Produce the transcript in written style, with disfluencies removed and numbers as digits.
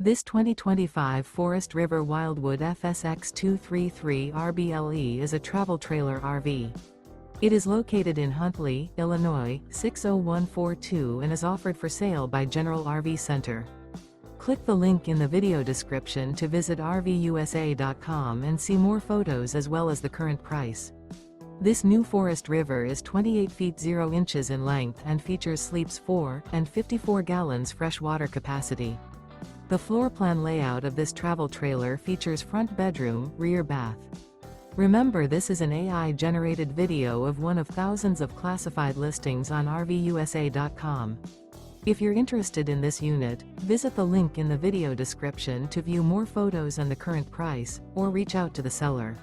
This 2025 Forest River Wildwood FSX 233 RBLE is a travel trailer RV. It is located in Huntley, Illinois, 60142 and is offered for sale by General RV Center. Click the link in the video description to visit RVUSA.com and see more photos as well as the current price. This new Forest River is 28 feet 0 inches in length and features sleeps 4 and 54 gallons fresh water capacity. The floor plan layout of this travel trailer features front bedroom, rear bath. Remember, this is an AI-generated video of one of thousands of classified listings on RVUSA.com. If you're interested in this unit, visit the link in the video description to view more photos and the current price, or reach out to the seller.